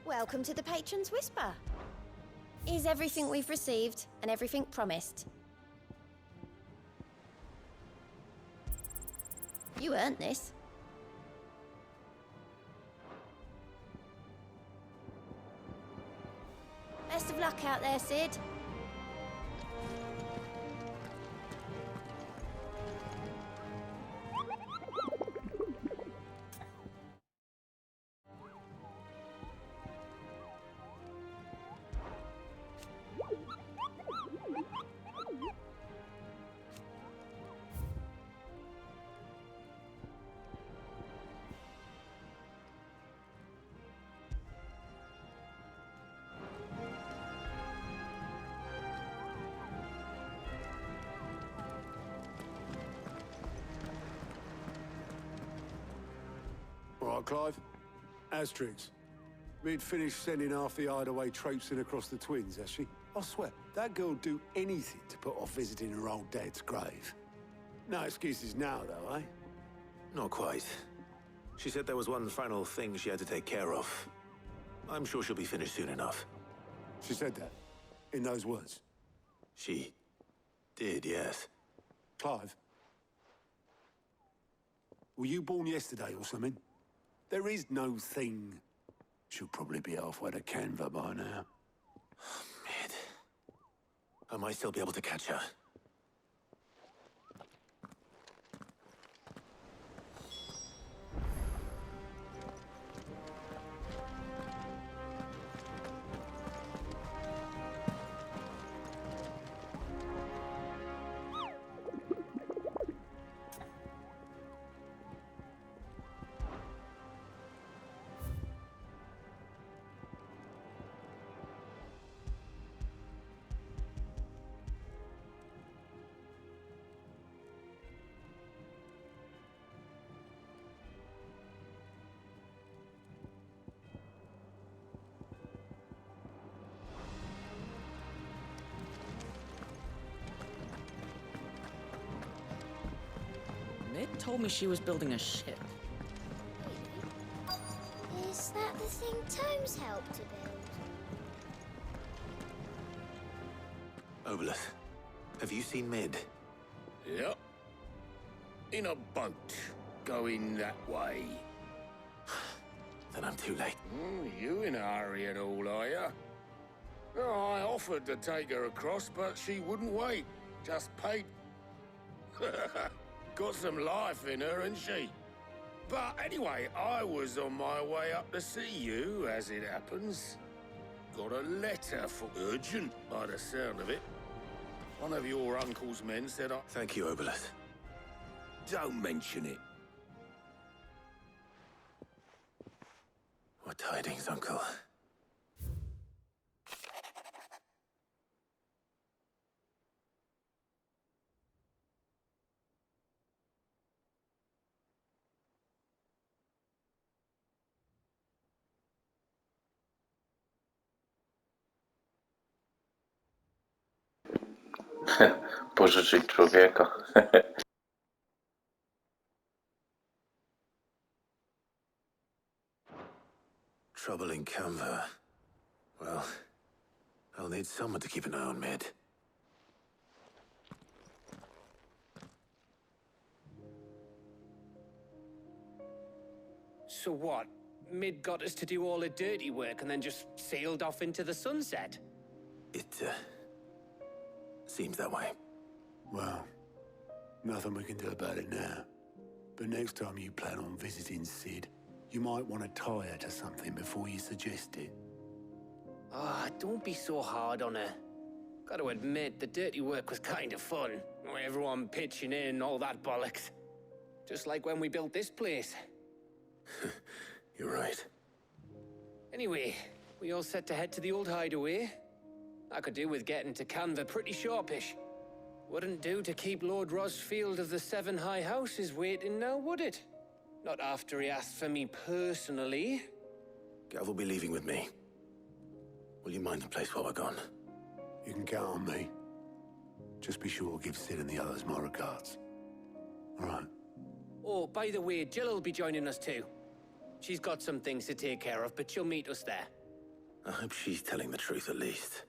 Welcome to the Patron's Whisper. Is everything we've received and everything promised? You earned this. Best of luck out there, Sid. All right, Clive. Asterix. We'd finished sending half the hideaway traipsing across the twins, has she? I swear, that girl'd do anything to put off visiting her old dad's grave. No excuses now, though, eh? Not quite. She said there was one final thing she had to take care of. I'm sure she'll be finished soon enough. She said that? In those words? She did, yes. Clive? Were you born yesterday or something? There is no thing. She'll probably be halfway to Canva by now. Mid. I might still be able to catch her. Mid told me she was building a ship. Is that the thing Tomes helped to build? Obelus, have you seen Mid? Yep. In a boat, going that way. Then I'm too late. You in a hurry at all, are you? Oh, I offered to take her across, but she wouldn't wait. Just paid. Got some life in her, ain't she? But anyway, I was on my way up to see you, as it happens. Got a letter for urgent, by the sound of it. One of your uncle's men said I... Thank you, Obelus. Don't mention it. What tidings, Uncle? Pożyczyć człowieka. Trouble in Canva. Well, I'll need someone to keep an eye on Mid. So what? Mid got us to do all the dirty work and then just sailed off into the sunset? It, seems that way. Well, nothing we can do about it now. But next time you plan on visiting Sid, you might want to tie her to something before you suggest it. Ah, don't be so hard on her. Gotta admit, the dirty work was kind of fun. Everyone pitching in, all that bollocks. Just like when we built this place. You're right. Anyway, we all set to head to the old hideaway. I could do with getting to Canva pretty sharpish. Wouldn't do to keep Lord Rosfield of the Seven High Houses waiting now, would it? Not after he asked for me personally. Gav will be leaving with me. Will you mind the place while we're gone? You can count on me. Just be sure to give Sid and the others my regards. All right. Oh, by the way, Jill will be joining us too. She's got some things to take care of, but she'll meet us there. I hope she's telling the truth at least.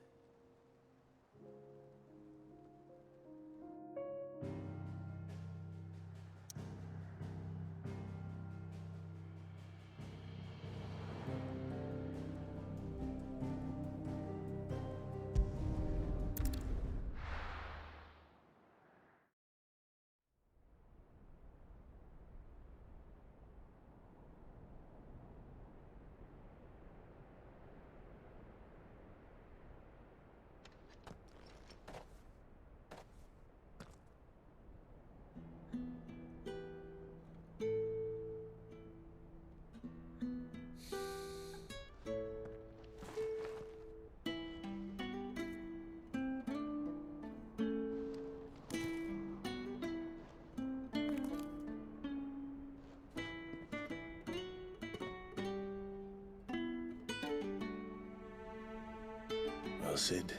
Well, Sid,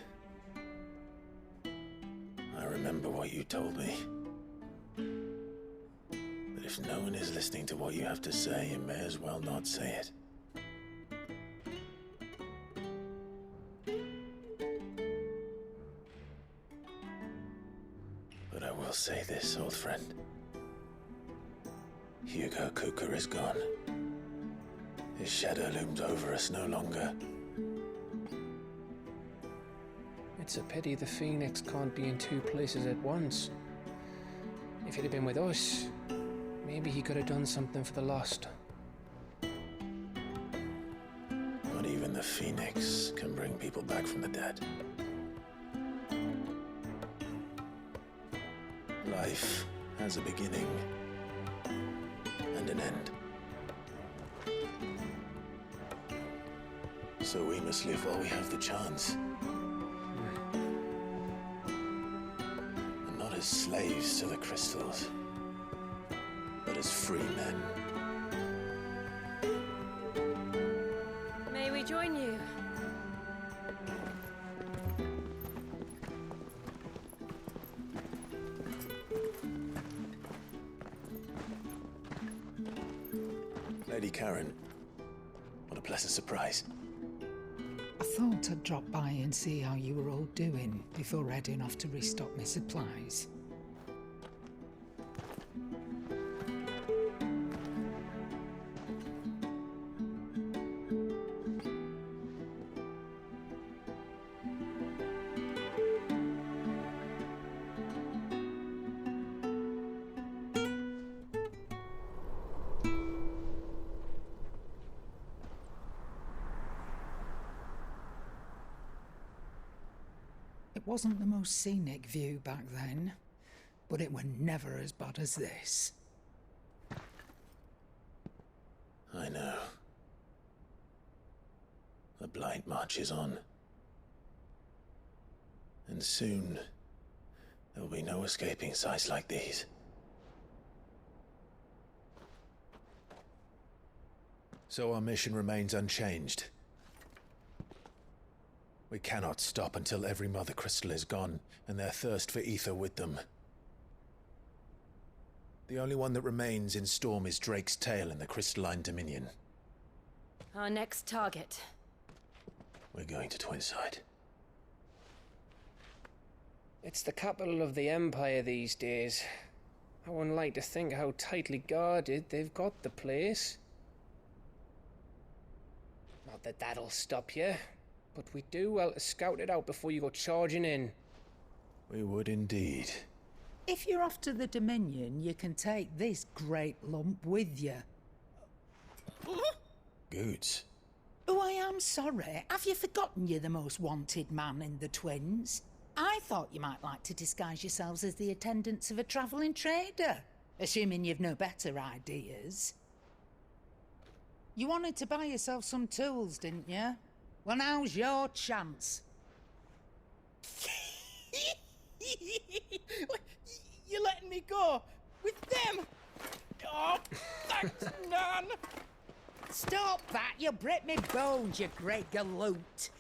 I remember what you told me. But if no one is listening to what you have to say, you may as well not say it. But I will say this, old friend. Hugo Cooker is gone. His shadow looms over us no longer. It's a pity the Phoenix can't be in two places at once. If he'd have been with us, maybe he could have done something for the lost. Not even the Phoenix can bring people back from the dead. Life has a beginning and an end. So we must live while we have the chance. And not as slaves to the crystals, but as free men. May we join you? Lady Karen, what a pleasant surprise. I thought I'd drop by and see how you were all doing before heading off to restock my supplies. It wasn't the most scenic view back then, but it were never as bad as this. I know. The Blight marches on. And soon, there will be no escaping sights like these. So our mission remains unchanged. We cannot stop until every Mother Crystal is gone, and their thirst for ether with them. The only one that remains in Storm is Drake's Tail in the Crystalline Dominion. Our next target. We're going to Twinside. It's the capital of the Empire these days. I wouldn't like to think how tightly guarded they've got the place. Not that that'll stop you, but we do well to scout it out before you go charging in. We would indeed. If you're off to the Dominion, you can take this great lump with you. Goods. Oh, I am sorry. Have you forgotten you're the most wanted man in the Twins? I thought you might like to disguise yourselves as the attendants of a travelling trader, assuming you've no better ideas. You wanted to buy yourself some tools, didn't you? Well, now's your chance. You're letting me go with them? Oh, thanks, Nan. Stop that! You'll break me bones, you great galoot.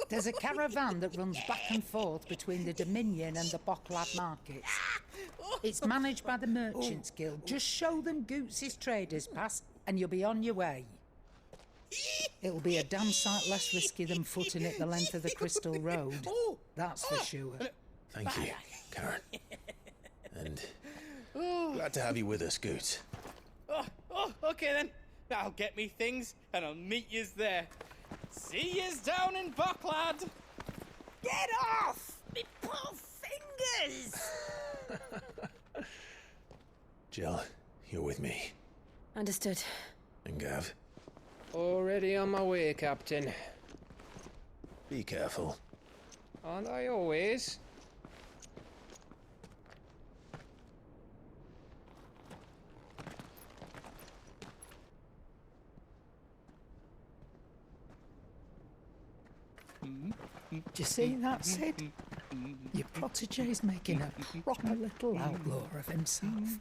There's a caravan that runs back and forth between the Dominion and the Bokladu markets. Oh, It's managed by the Merchants Guild. Just show them Goots' Traders Pass and you'll be on your way. It'll be a damn sight less risky than footing it the length of the Crystal Road. That's for sure. Thank you, Karen. And glad to have you with us, Goots. Okay then. I'll get me things and I'll meet yous there. See yous down in Bokladu. Get off! Me poor fingers! Jill, you're with me. Understood. And Gav, Already on my way, Captain. be careful. Aren't I always? Do you see that, Sid? Your protege's making a proper little outlaw of himself.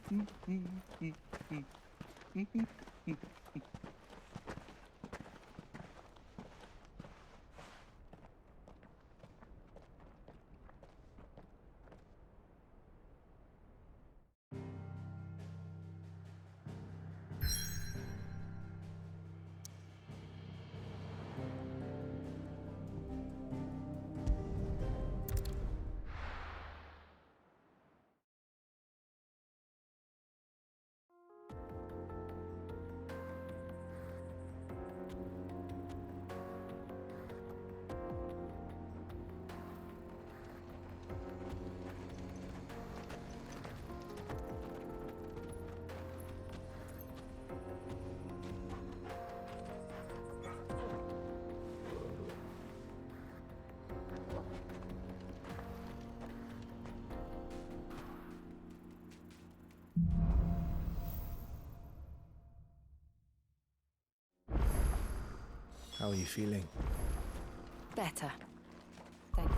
How are you feeling? Better. Thank you.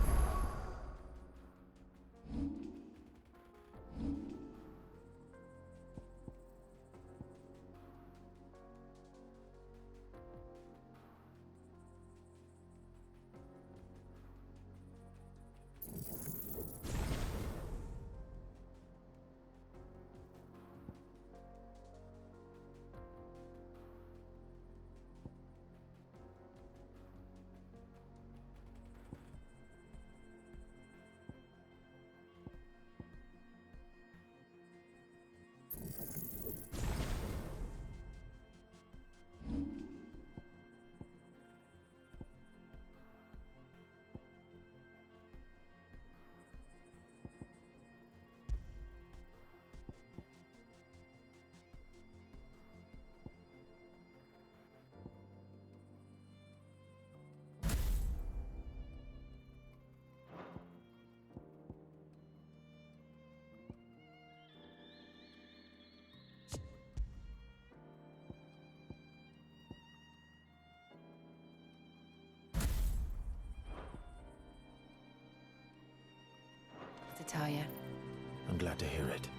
To tell you. I'm glad to hear it.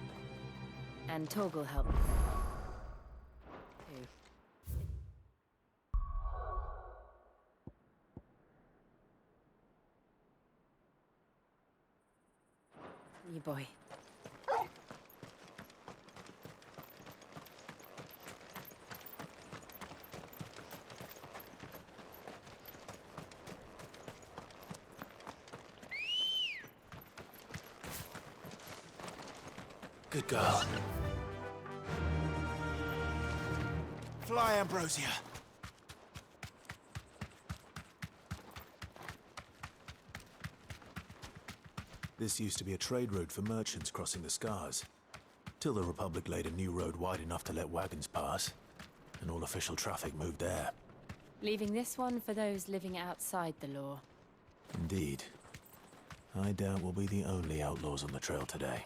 And Torgal helped. Too. You boy. Good girl. Fly, Ambrosia. This used to be a trade route for merchants crossing the Scars, till the Republic laid a new road wide enough to let wagons pass, and all official traffic moved there. Leaving this one for those living outside the law. Indeed. I doubt we'll be the only outlaws on the trail today.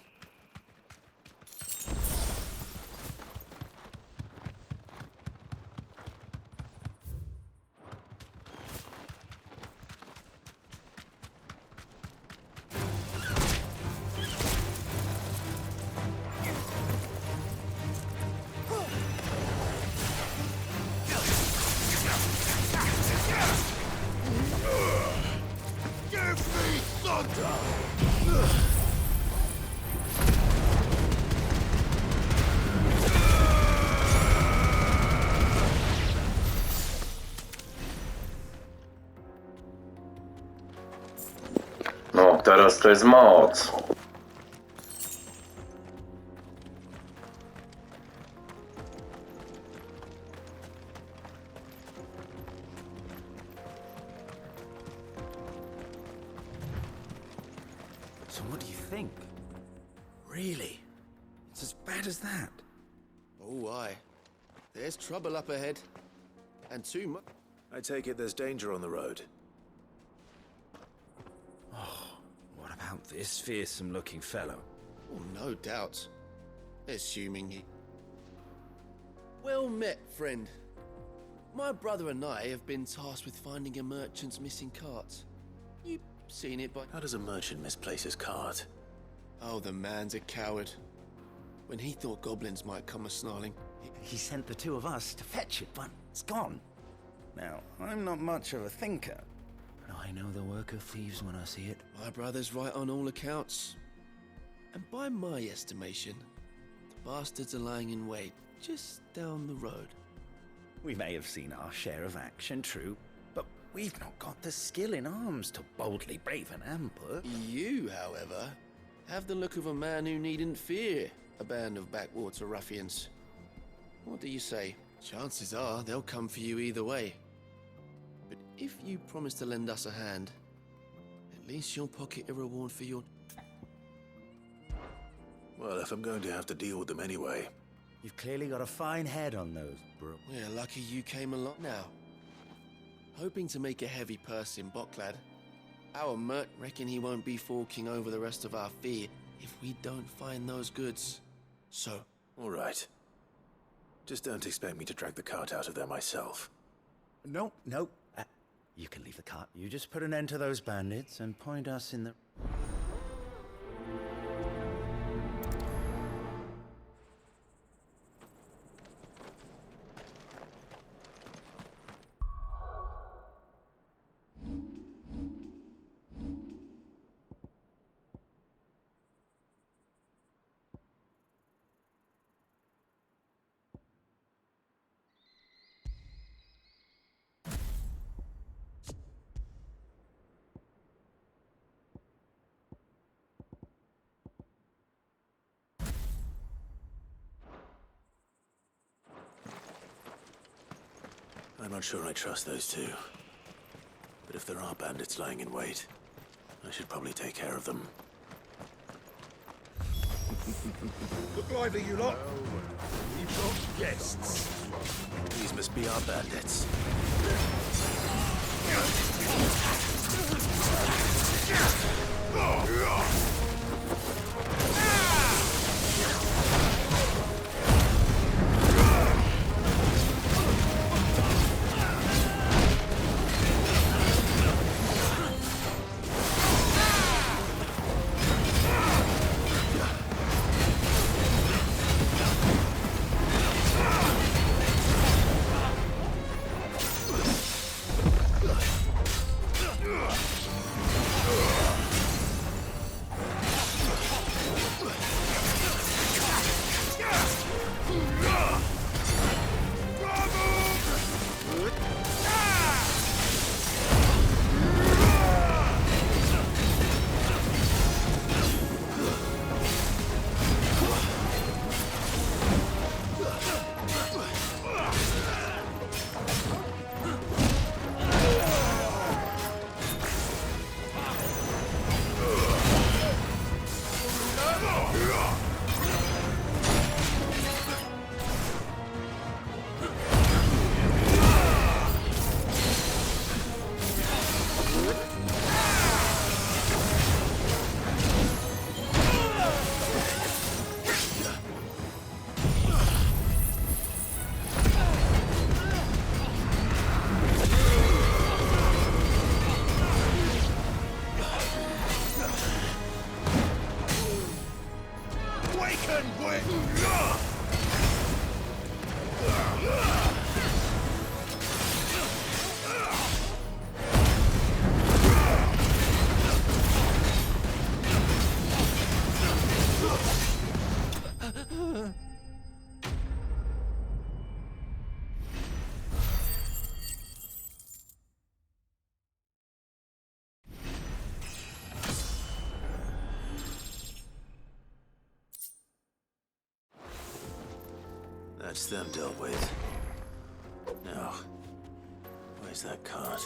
Give me thunder! teraz to jest moc. So what do you think? Really? It's as bad as that? Oh, aye. There's trouble up ahead. And too much. I take it there's danger on the road. What about this fearsome-looking fellow? Oh, no doubt. Assuming he... Well met, friend. My brother and I have been tasked with finding a merchant's missing cart. You've seen it by... How does a merchant misplace his cart? Oh, the man's a coward. When he thought goblins might come a-snarling, He sent the two of us to fetch it, but it's gone. Now, I'm not much of a thinker, but I know the work of thieves when I see it. my brother's right on all accounts. And by my estimation, the bastards are lying in wait just down the road. We may have seen our share of action, true, but we've not got the skill in arms to boldly brave an ambush. You, however, have the look of a man who needn't fear a band of backwater ruffians. What do you say? Chances are they'll come for you either way. But if you promise to lend us a hand, at least you'll pocket a reward for your... Well, if I'm going to have to deal with them anyway. You've clearly got a fine head on those, bro. We're lucky you came along now. Hoping to make a heavy purse in Boklad. Our mert reckon he won't be forking over the rest of our fee if we don't find those goods. So... All right. Just don't expect me to drag the cart out of there myself. No. You can leave the cart. You just put an end to those bandits and point us in the... I'm not sure I trust those two. But if there are bandits lying in wait, I should probably take care of them. Look lively, you lot. We've got guests. These must be our bandits. That's them dealt with. Now, where's that cart?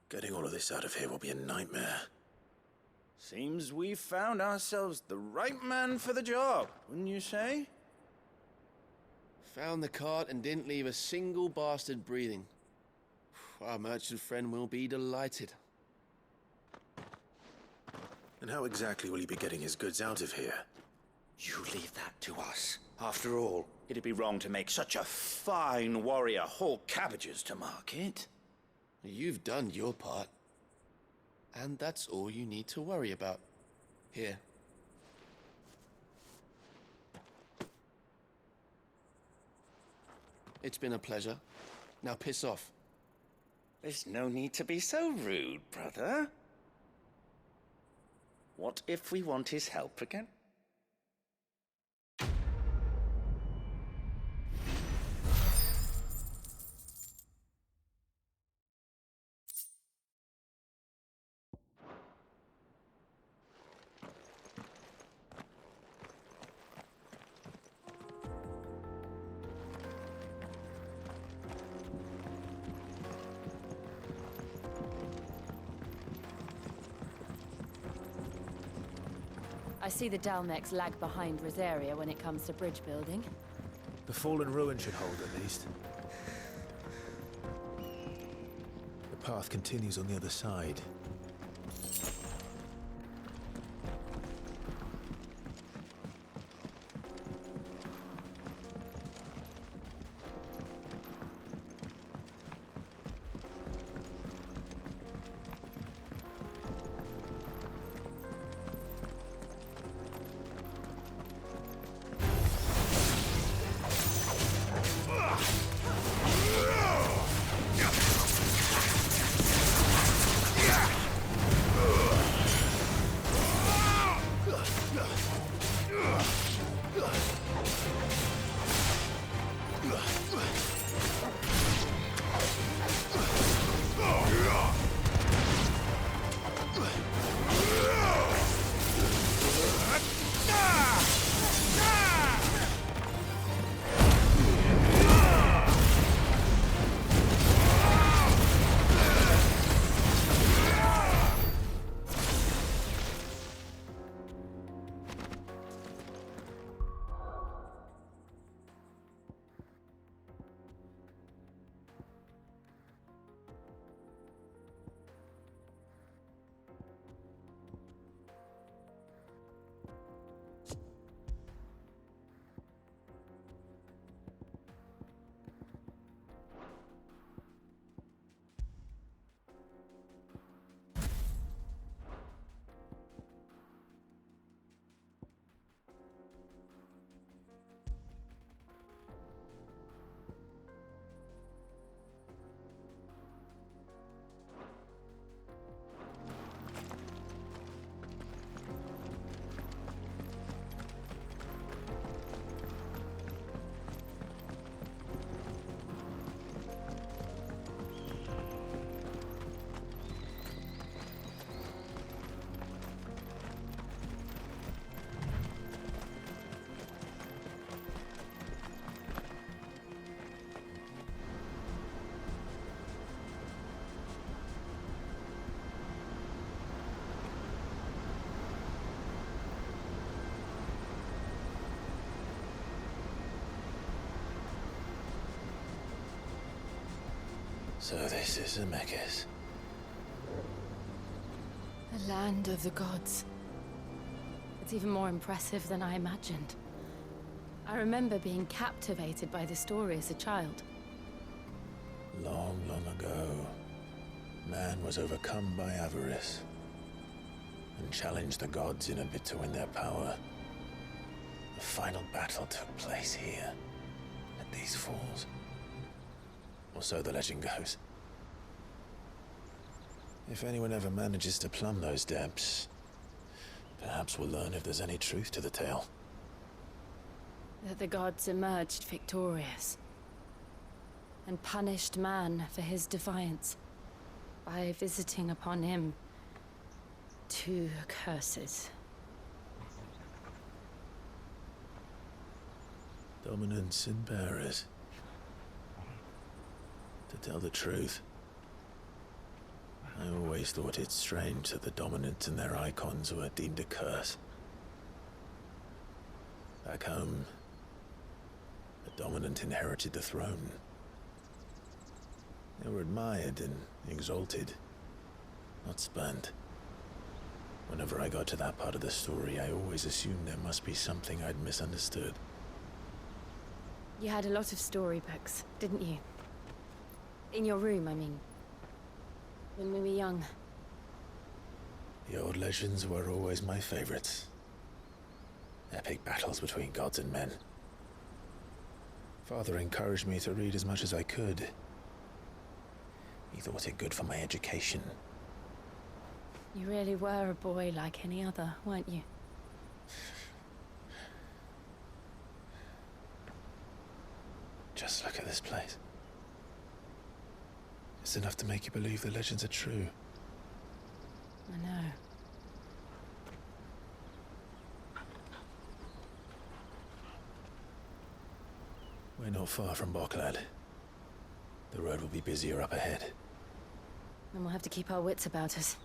Getting all of this out of here will be a nightmare. Seems we've found ourselves the right man for the job, wouldn't you say? Found the cart and didn't leave a single bastard breathing. Our merchant friend will be delighted. And how exactly will he be getting his goods out of here? You leave that to us. After all, it'd be wrong to make such a fine warrior haul cabbages to market. You've done your part. And that's all you need to worry about. Here. It's been a pleasure. Now piss off. There's no need to be so rude, brother. What if we want his help again? I see the Dalmecs lag behind Rosaria when it comes to bridge building. The fallen ruin should hold at least. The path continues on the other side. So this is Zemeckis. The land of the gods. It's even more impressive than I imagined. I remember being captivated by the story as a child. Long, long ago. Man was overcome by avarice and challenged the gods in a bid to win their power. The final battle took place here, at these falls. Or so the legend goes. If anyone ever manages to plumb those depths, perhaps we'll learn if there's any truth to the tale. That the gods emerged victorious and punished man for his defiance by visiting upon him 2 curses. Dominants and bearers. To tell the truth, I always thought it strange that the dominants and their icons were deemed a curse. Back home, the dominant inherited the throne. They were admired and exalted, not spurned. Whenever I got to that part of the story, I always assumed there must be something I'd misunderstood. You had a lot of storybooks, didn't you? In your room, I mean. When we were young. The old legends were always my favorites. Epic battles between gods and men. Father encouraged me to read as much as I could. He thought it good for my education. You really were a boy like any other, weren't you? Just look at this place. It's enough to make you believe the legends are true. I know. We're not far from Bokladu. The road will be busier up ahead. And we'll have to keep our wits about us.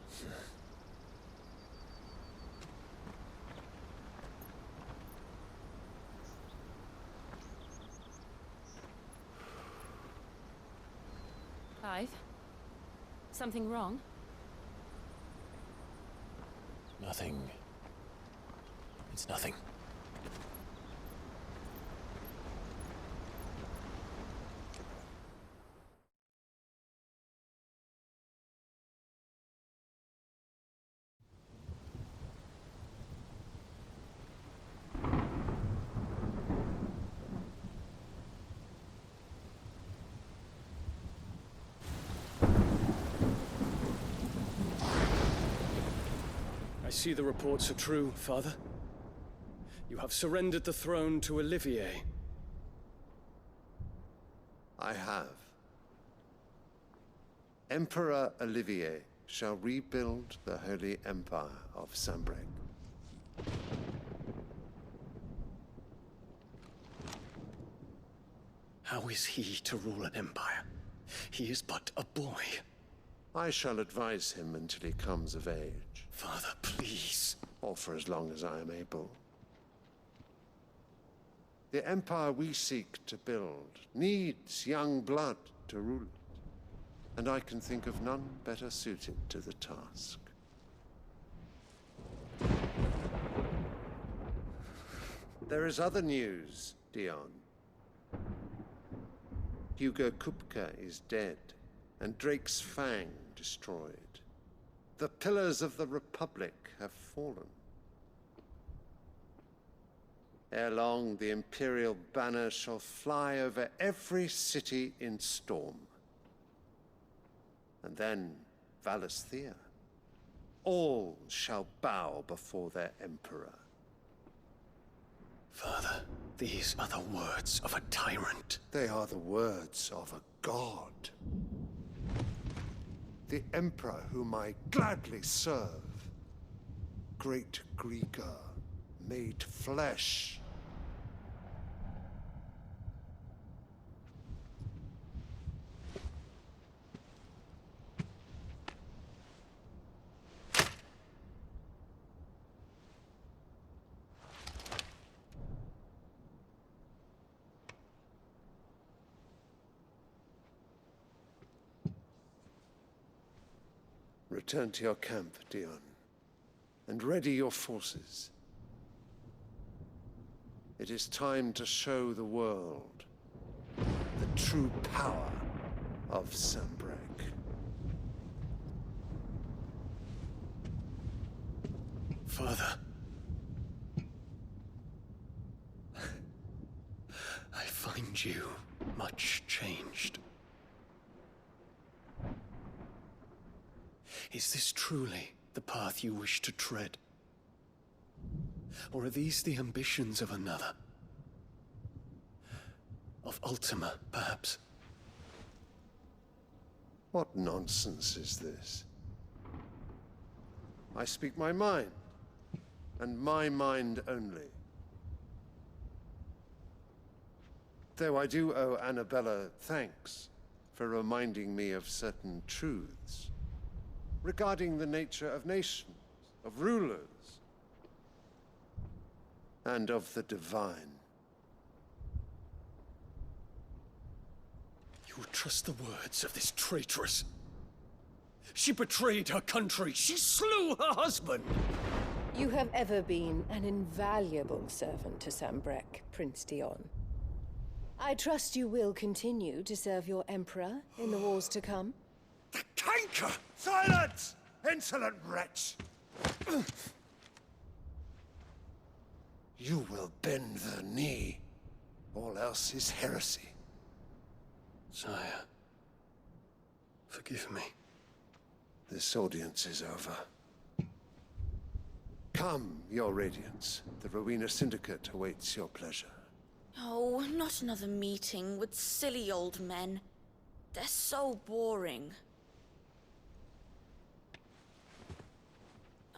Clive? Something wrong? Nothing. It's nothing. I see the reports are true, Father. You have surrendered the throne to Olivier. I have. Emperor Olivier shall rebuild the Holy Empire of Sanbreque. How is he to rule an empire? He is but a boy. I shall advise him until he comes of age. Father, please. Or for as long as I am able. The empire we seek to build needs young blood to rule it, and I can think of none better suited to the task. There is other news, Dion. Hugo Kupka is dead, and Drake's Fang destroyed. The pillars of the Republic have fallen. Ere long, the Imperial banner shall fly over every city in Storm. And then Valisthea. All shall bow before their Emperor. Father, these are the words of a tyrant. They are the words of a god. The Emperor whom I gladly serve. Great Greeker, made flesh. Return to your camp, Dion, and ready your forces. It is time to show the world the true power of Sanbreque. Father. I find you much changed. Is this truly the path you wish to tread? Or are these the ambitions of another? Of Ultima, perhaps? What nonsense is this? I speak my mind, and my mind only. Though I do owe Annabella thanks for reminding me of certain truths regarding the nature of nations, of rulers, and of the divine. You would trust the words of this traitress? She betrayed her country. She slew her husband. You have ever been an invaluable servant to Sambrek, Prince Dion. I trust you will continue to serve your Emperor in the wars to come. The canker! Silence! Insolent wretch! You will bend the knee. All else is heresy. Sire, forgive me. This audience is over. Come, your Radiance. The Rowena Syndicate awaits your pleasure. Oh, not another meeting with silly old men. They're so boring.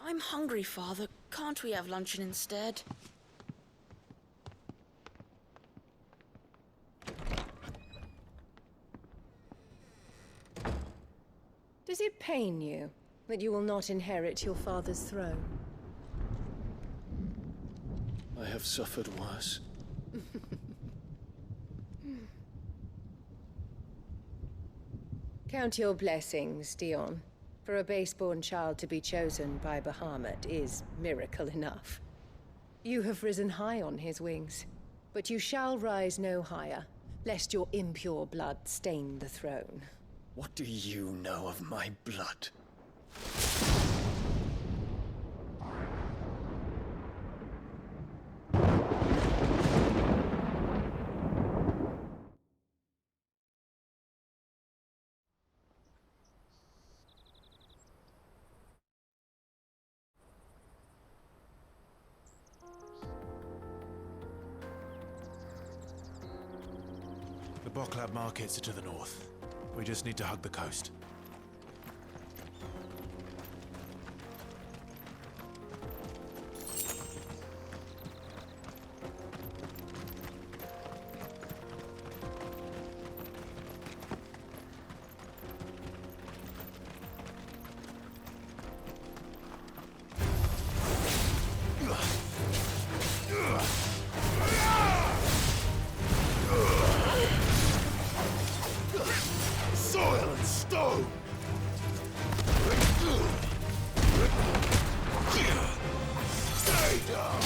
I'm hungry, Father. Can't we have luncheon instead? Does it pain you that you will not inherit your father's throne? I have suffered worse. Count your blessings, Dion. For a base-born child to be chosen by Bahamut is miracle enough. You have risen high on his wings, but you shall rise no higher, lest your impure blood stain the throne. What do you know of my blood? The Bokladu markets are to the north. We just need to hug the coast. Soil and stone! Stay down!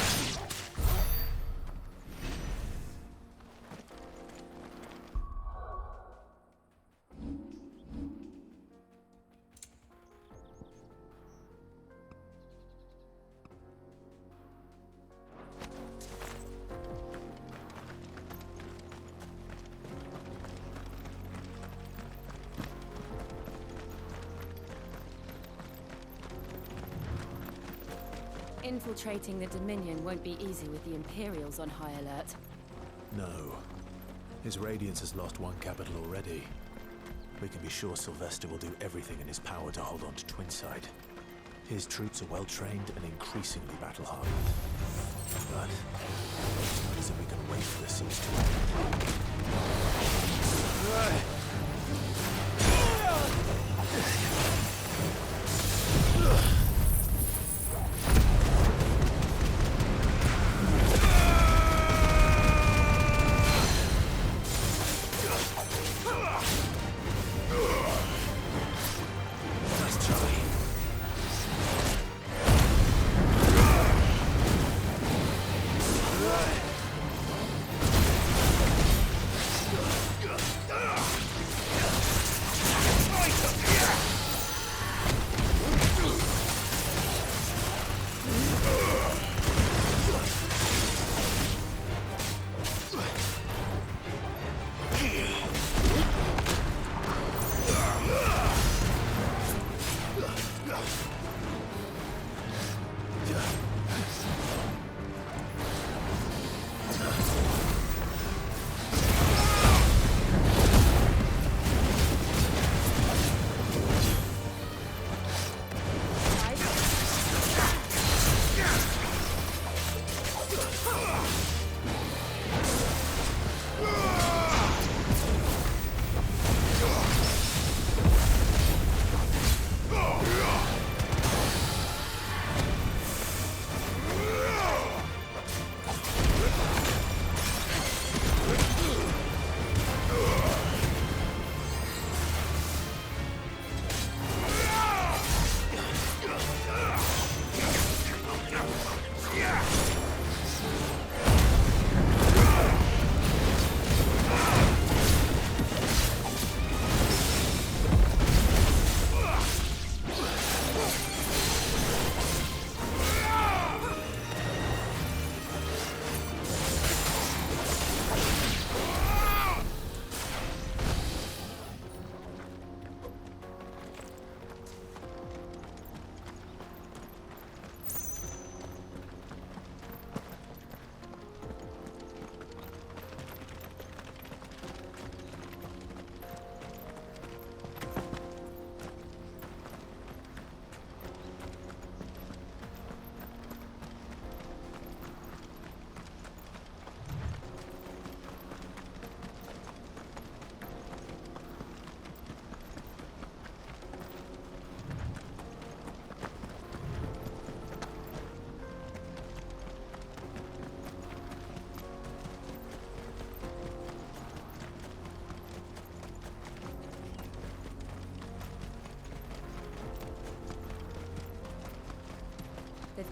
Infiltrating the Dominion won't be easy with the Imperials on high alert. No. His Radiance has lost one capital already. We can be sure Sylvester will do everything in his power to hold on to Twinside. His troops are well-trained and increasingly battle-hardened. But it's not as if we can wait for the siege to end.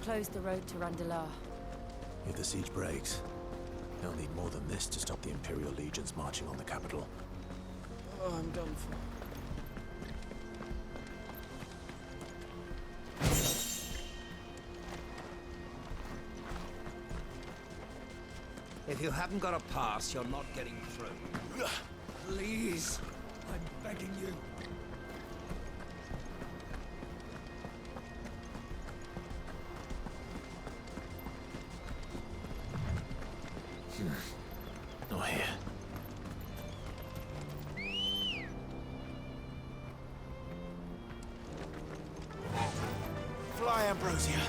closed the road to Randalar. If the siege breaks, they'll need more than this to stop the Imperial legions marching on the capital. Oh, I'm done for. If you haven't got a pass, you're not getting through. Please, I'm begging you. Not here. Fly, Ambrosia.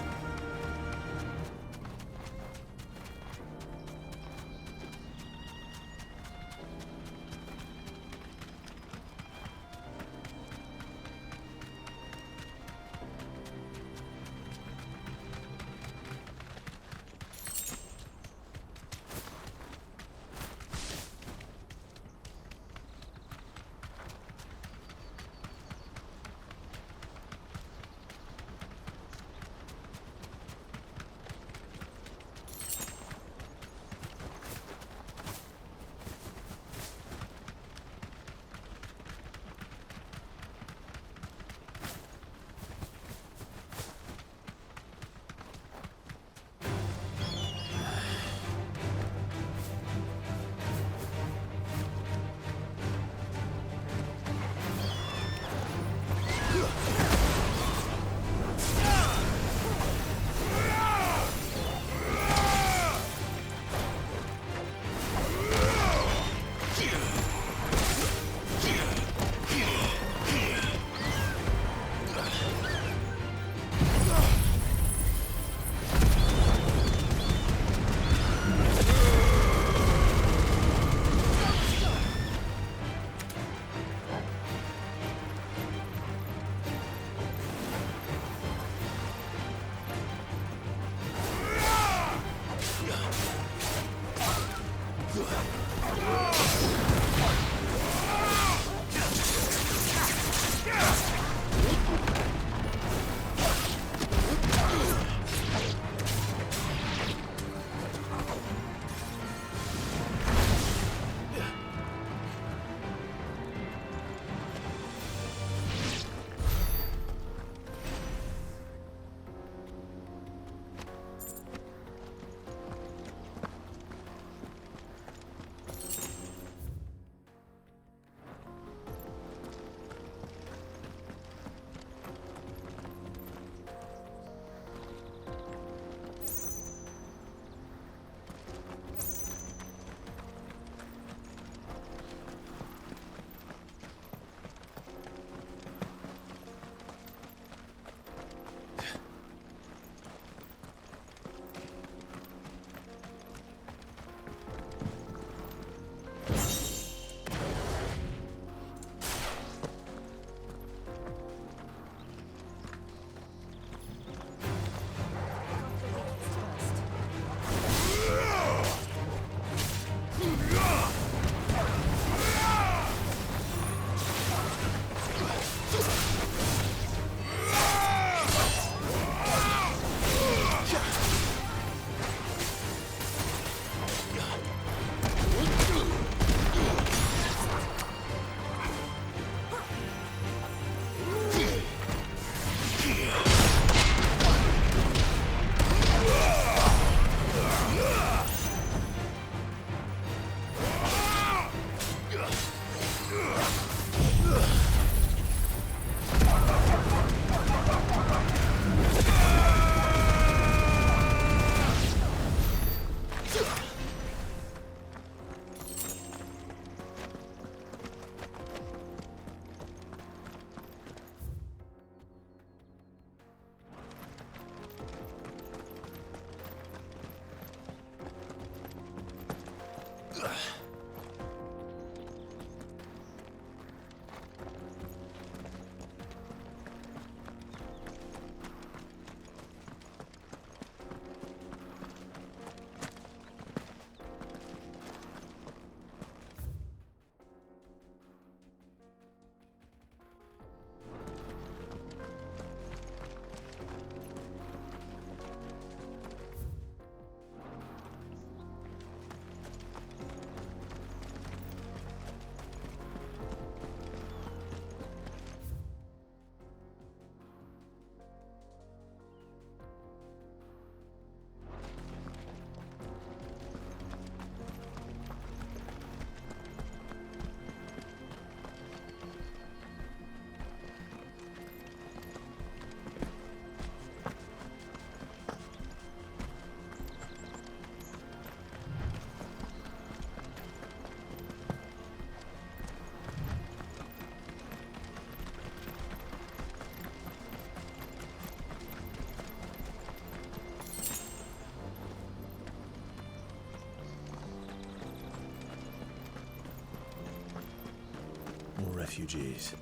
refugees.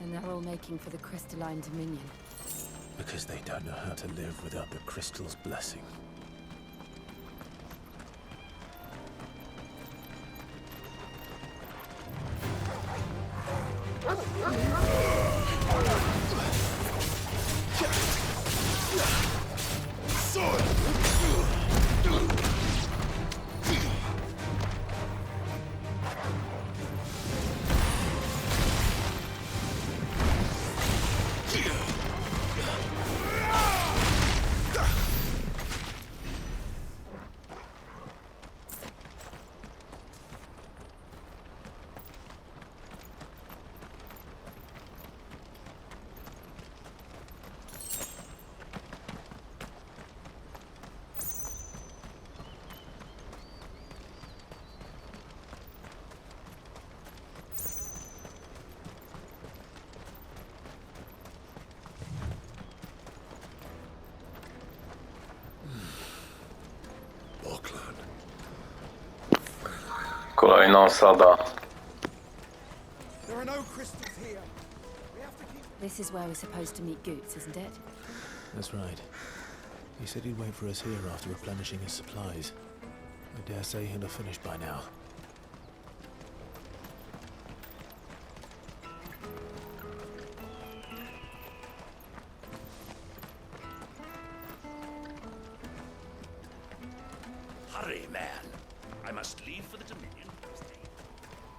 And they're all making for the crystalline dominion. Because they don't know how to live without the crystal's blessing. Kolejna osada. There are no crystals here. This is where we're supposed to meet Goots, isn't it? That's right. He said he'd wait for us here after replenishing his supplies. I dare say he'll have finished by now. Hurry, man. I must leave for the Dominion.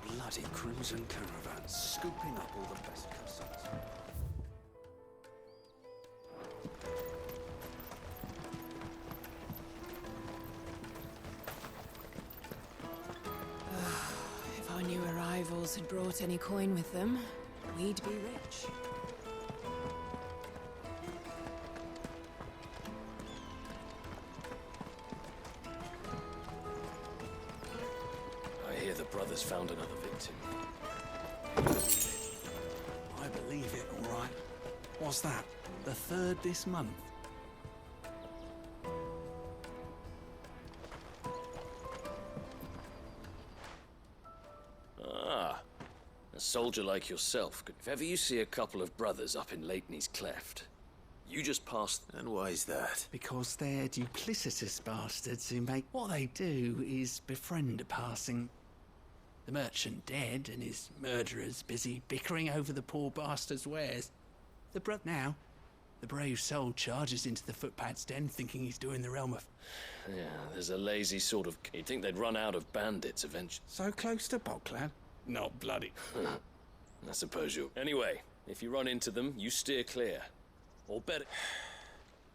Bloody crimson caravans, scooping up all the best customers. If our new arrivals had brought any coin with them, we'd be rich. I hear the brothers found another victim. I believe it, all right. What's that? The third this month? Ah, a soldier like yourself. If ever you see a couple of brothers up in Lateney's Cleft, you just pass. And why is that? Because they're duplicitous bastards who make... What they do is befriend a passing... The merchant dead and his murderers busy bickering over the poor bastard's wares. The brave soul charges into the footpad's den thinking he's doing the realm of... Yeah, there's a lazy sort of... You'd think they'd run out of bandits eventually. So close to Bokladu? Not bloody. I suppose you... Anyway, if you run into them, you steer clear. Or better...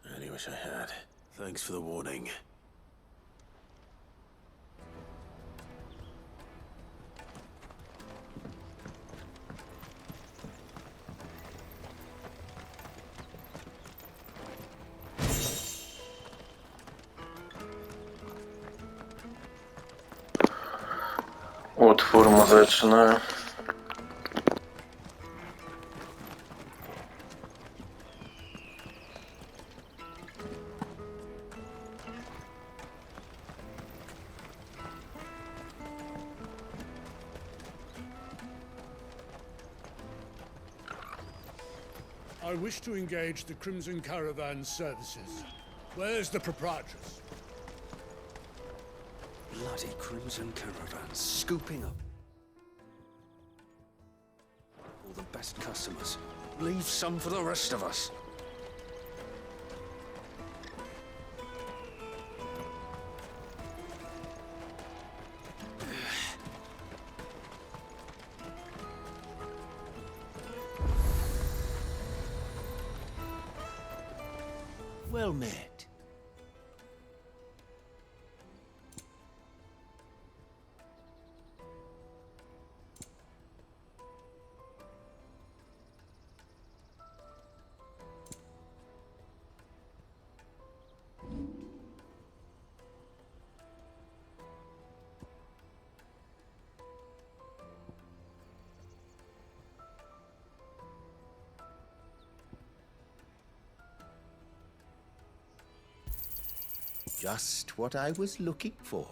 I only wish I had. Thanks for the warning. Utwór muzyczny. I wish to engage the Crimson Caravan services. Where's the proprietress? Bloody crimson caravans, scooping up all the best customers. Leave some for the rest of us. Well met. Just what I was looking for.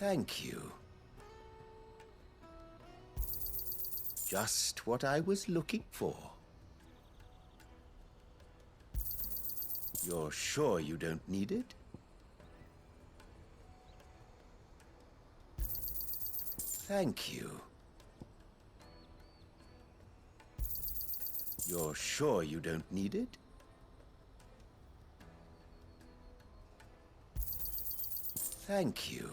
Thank you. Just what I was looking for. You're sure you don't need it? Thank you. You're sure you don't need it? Thank you.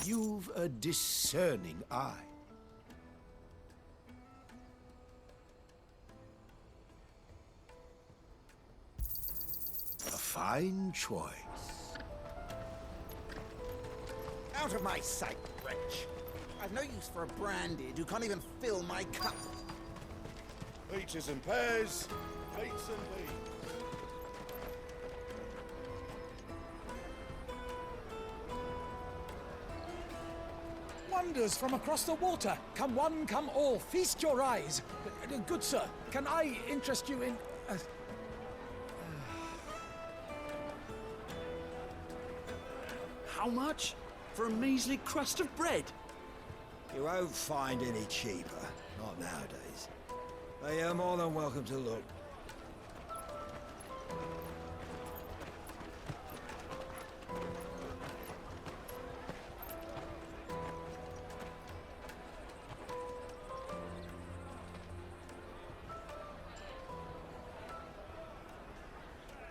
You've a discerning eye. A fine choice. Out of my sight, wretch. I've no use for a branded who can't even fill my cup. Peaches and pears, plates and beans. Wonders from across the water. Come one, come all, feast your eyes. Good sir, can I interest you in... How much? For a measly crust of bread? You won't find any cheaper. Not nowadays. But you're more than welcome to look.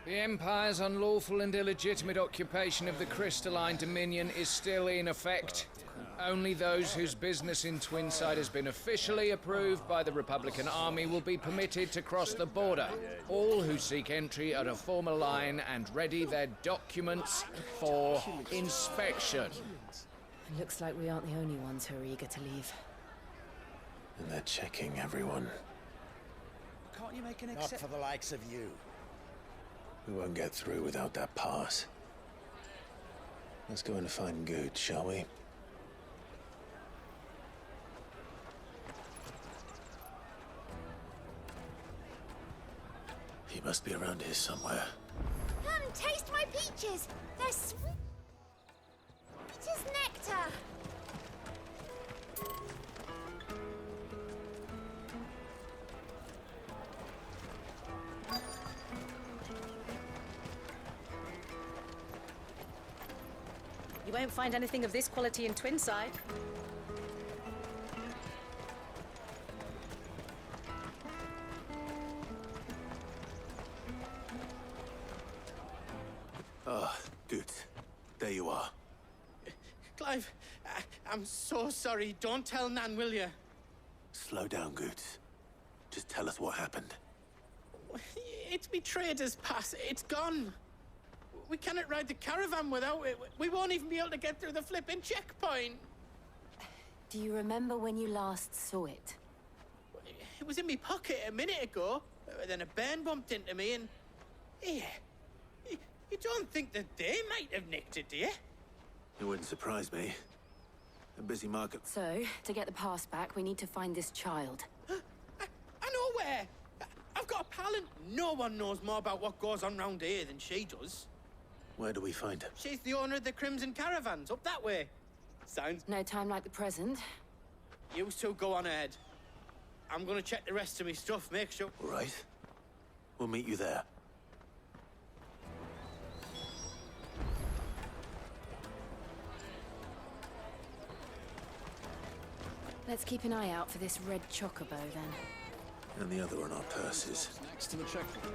The Empire's unlawful and illegitimate occupation of the Crystalline Dominion is still in effect. Only those whose business in Twinside has been officially approved by the Republican Army will be permitted to cross the border. All who seek entry are to form a line and ready their documents for inspection. It looks like we aren't the only ones who are eager to leave. And they're checking everyone. Can't you make an Not for the likes of you. We won't get through without that pass. Let's go in and find Good, shall we? He must be around here somewhere. Come, taste my peaches. They're sweet as nectar. You won't find anything of this quality in Twinside. Ah, good. There you are. Clive, I'm so sorry. Don't tell Nan, will you? Slow down, Goods. Just tell us what happened. It's me trader's pass. It's gone. We cannot ride the caravan without it. We won't even be able to get through the flipping checkpoint. Do you remember when you last saw it? It was in my pocket a minute ago. Then a bairn bumped into me and... Yeah. You don't think that they might have nicked it, do you? It wouldn't surprise me. A busy market. So, to get the pass back, we need to find this child. I know where. I've got a pal and no one knows more about what goes on round here than she does. Where do we find her? She's the owner of the Crimson Caravans, up that way. Sounds... No time like the present. You two go on ahead. I'm gonna check the rest of my stuff, make sure... All right. We'll meet you there. Let's keep an eye out for this red chocobo, then. And the other on our purses. Next to the checkpoint.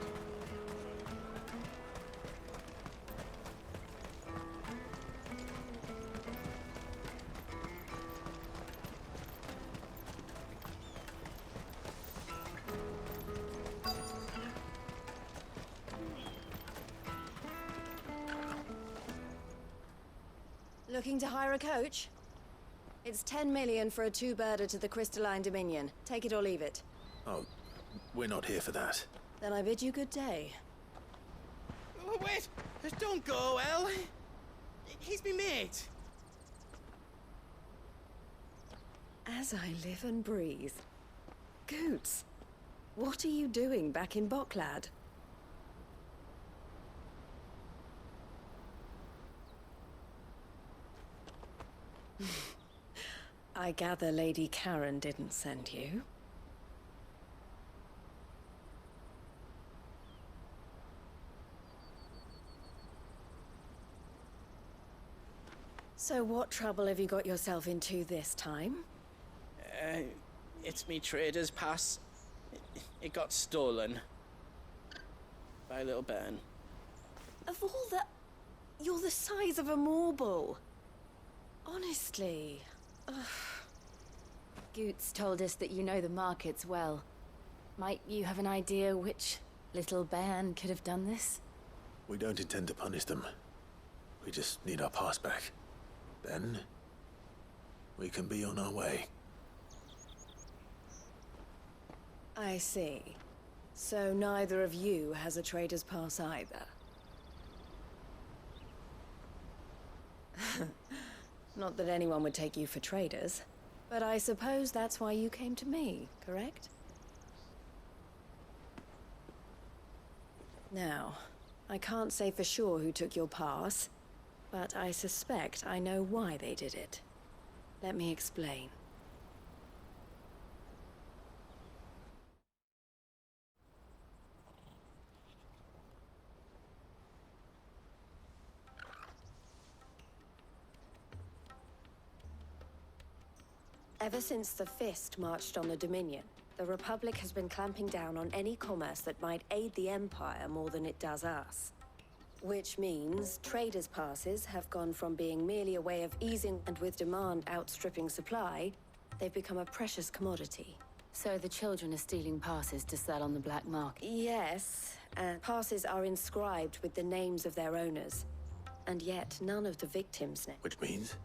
Looking to hire a coach? It's 10 million for a two-birder to the Crystalline Dominion. Take it or leave it. Oh, we're not here for that. Then I bid you good day. Wait! Don't go, El. He's me mate. As I live and breathe. Goots, what are you doing back in Boklad? I gather Lady Karen didn't send you. So what trouble have you got yourself into this time? It's me trader's pass. It got stolen. By a little bairn. Of all the... You're the size of a marble. Honestly. Ugh. Goots told us that you know the markets well. Might you have an idea which little bairn could have done this? We don't intend to punish them. We just need our pass back. Then, we can be on our way. I see. So neither of you has a trader's pass either. Not that anyone would take you for traders, but I suppose that's why you came to me, correct? Now, I can't say for sure who took your pass, but I suspect I know why they did it. Let me explain. Ever since the Fist marched on the Dominion, the Republic has been clamping down on any commerce that might aid the Empire more than it does us. Which means traders' passes have gone from being merely a way of easing, and with demand outstripping supply, they've become a precious commodity. So the children are stealing passes to sell on the black market? Yes, and passes are inscribed with the names of their owners. And yet none of the victims' names. Which means?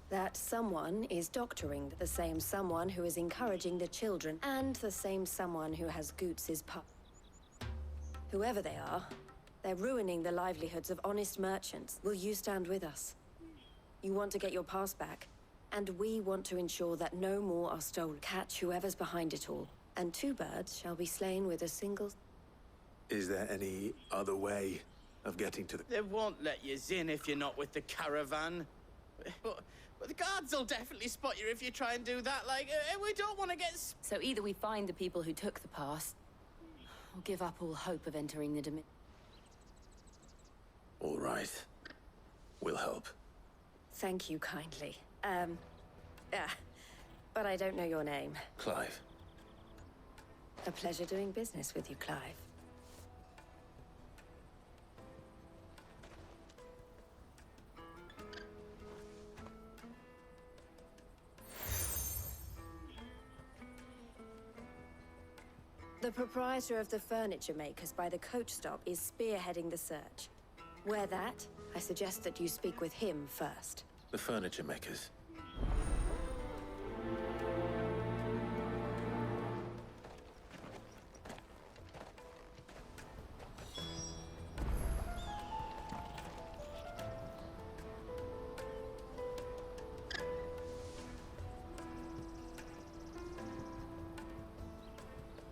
That someone is doctoring the same someone who is encouraging the children, and the same someone who has Goots' pup. Whoever they are, they're ruining the livelihoods of honest merchants. Will you stand with us? You want to get your pass back, and we want to ensure that no more are stolen. Catch whoever's behind it all, and two birds shall be slain with a single... Is there any other way of getting to the... They won't let you in if you're not with the caravan. But the guards will definitely spot you if you try and do that. Like, we don't want to get... So either we find the people who took the pass, or give up all hope of entering the Dominion. All right. We'll help. Thank you kindly. But I don't know your name. Clive. A pleasure doing business with you, Clive. The proprietor of the furniture makers by the coach stop is spearheading the search. Where that, I suggest that you speak with him first. The furniture makers.